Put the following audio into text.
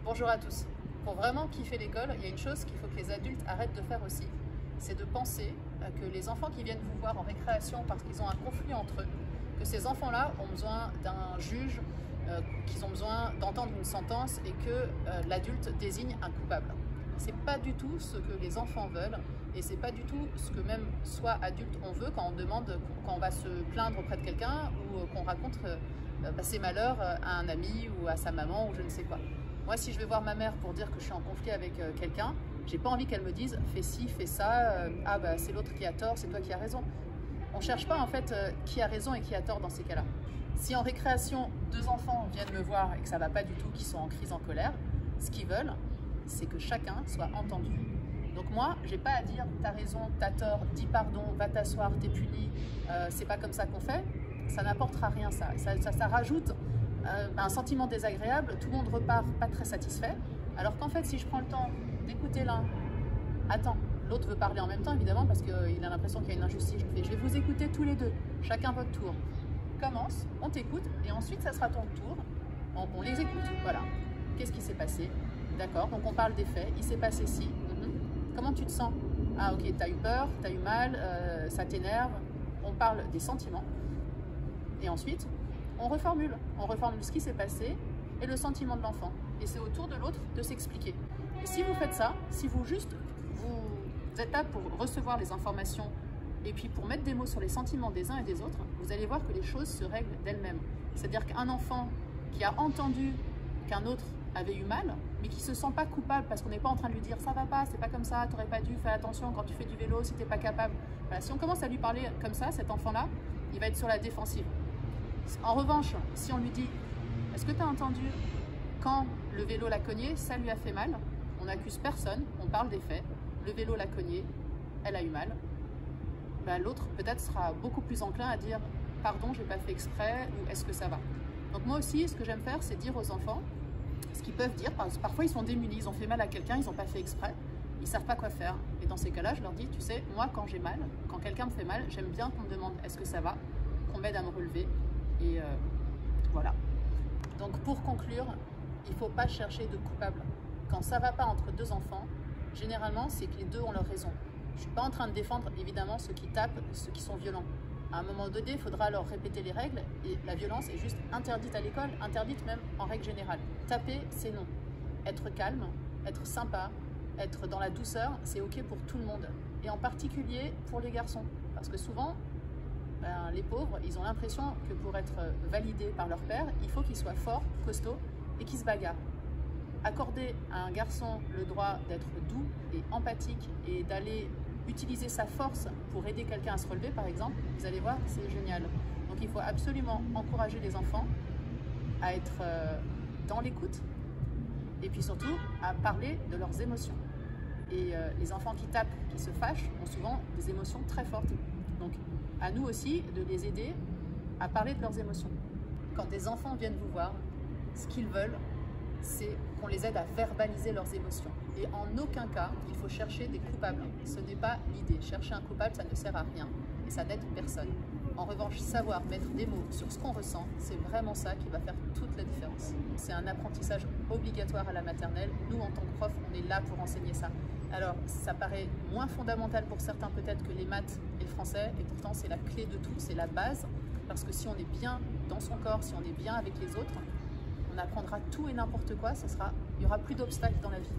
Bonjour à tous. Pour vraiment kiffer l'école, il y a une chose qu'il faut que les adultes arrêtent de faire aussi, c'est de penser que les enfants qui viennent vous voir en récréation parce qu'ils ont un conflit entre eux, que ces enfants-là ont besoin d'un juge, qu'ils ont besoin d'entendre une sentence et que l'adulte désigne un coupable. C'est pas du tout ce que les enfants veulent et c'est pas du tout ce que même soit adulte on veut quand on demande, quand on va se plaindre auprès de quelqu'un ou qu'on raconte ses malheurs à un ami ou à sa maman ou je ne sais quoi. Moi, si je vais voir ma mère pour dire que je suis en conflit avec quelqu'un, j'ai pas envie qu'elle me dise fais ci, fais ça, c'est l'autre qui a tort, c'est toi qui as raison. On cherche pas en fait qui a raison et qui a tort dans ces cas-là. Si en récréation, deux enfants viennent me voir et que ça va pas du tout, qu'ils sont en crise, en colère, ce qu'ils veulent, c'est que chacun soit entendu. Donc moi, j'ai pas à dire t'as raison, t'as tort, dis pardon, va t'asseoir, t'es puni, c'est pas comme ça qu'on fait. Ça n'apportera rien ça rajoute un sentiment désagréable, tout le monde repart pas très satisfait, alors qu'en fait si je prends le temps d'écouter l'un, attends, l'autre veut parler en même temps évidemment parce qu'il a l'impression qu'il y a une injustice, je vais vous écouter tous les deux, chacun votre tour, commence, on t'écoute et ensuite ça sera ton tour, on les écoute, voilà, qu'est-ce qui s'est passé, d'accord, donc on parle des faits, il s'est passé ci, comment tu te sens, ah ok, t'as eu peur, t'as eu mal, ça t'énerve, on parle des sentiments et ensuite on reformule ce qui s'est passé et le sentiment de l'enfant. Et c'est au tour de l'autre de s'expliquer. Et si vous faites ça, si vous êtes là pour recevoir les informations et puis pour mettre des mots sur les sentiments des uns et des autres, vous allez voir que les choses se règlent d'elles-mêmes. C'est-à-dire qu'un enfant qui a entendu qu'un autre avait eu mal, mais qui ne se sent pas coupable parce qu'on n'est pas en train de lui dire ça va pas, c'est pas comme ça, t'aurais pas dû, fais attention quand tu fais du vélo si t'es pas capable. Voilà, si on commence à lui parler comme ça, cet enfant-là, il va être sur la défensive. En revanche, si on lui dit « Est-ce que tu as entendu quand le vélo l'a cogné, ça lui a fait mal ?» On n'accuse personne, on parle des faits. Le vélo l'a cogné, elle a eu mal. L'autre peut-être sera beaucoup plus enclin à dire « Pardon, j'ai pas fait exprès » ou « Est-ce que ça va ?» Donc moi aussi, ce que j'aime faire, c'est dire aux enfants ce qu'ils peuvent dire. Parce que parfois, ils sont démunis, ils ont fait mal à quelqu'un, ils n'ont pas fait exprès. Ils ne savent pas quoi faire. Et dans ces cas-là, je leur dis « Tu sais, moi, quand j'ai mal, quand quelqu'un me fait mal, j'aime bien qu'on me demande « Est-ce que ça va ?» qu'on m'aide à me relever. Et voilà. Donc pour conclure, il ne faut pas chercher de coupable. Quand ça ne va pas entre deux enfants, généralement c'est que les deux ont leur raison. Je ne suis pas en train de défendre évidemment ceux qui tapent, ceux qui sont violents. À un moment donné, il faudra leur répéter les règles et la violence est juste interdite à l'école, interdite même en règle générale. Taper, c'est non. Être calme, être sympa, être dans la douceur, c'est ok pour tout le monde. Et en particulier pour les garçons. Parce que souvent, les pauvres, ils ont l'impression que pour être validés par leur père, il faut qu'ils soient forts, costauds et qu'ils se bagarrent. Accorder à un garçon le droit d'être doux et empathique et d'aller utiliser sa force pour aider quelqu'un à se relever, par exemple, vous allez voir, c'est génial. Donc il faut absolument encourager les enfants à être dans l'écoute et puis surtout à parler de leurs émotions. Et les enfants qui tapent, qui se fâchent, ont souvent des émotions très fortes. Donc, à nous aussi de les aider à parler de leurs émotions. Quand des enfants viennent vous voir, ce qu'ils veulent, c'est qu'on les aide à verbaliser leurs émotions. Et en aucun cas, il faut chercher des coupables. Ce n'est pas l'idée. Chercher un coupable, ça ne sert à rien et ça n'aide personne. En revanche, savoir mettre des mots sur ce qu'on ressent, c'est vraiment ça qui va faire toute la différence. C'est un apprentissage obligatoire à la maternelle. Nous, en tant que prof, on est là pour enseigner ça. Alors, ça paraît moins fondamental pour certains peut-être que les maths et le français, et pourtant c'est la clé de tout, c'est la base, parce que si on est bien dans son corps, si on est bien avec les autres, on apprendra tout et n'importe quoi, il n'y aura plus d'obstacles dans la vie.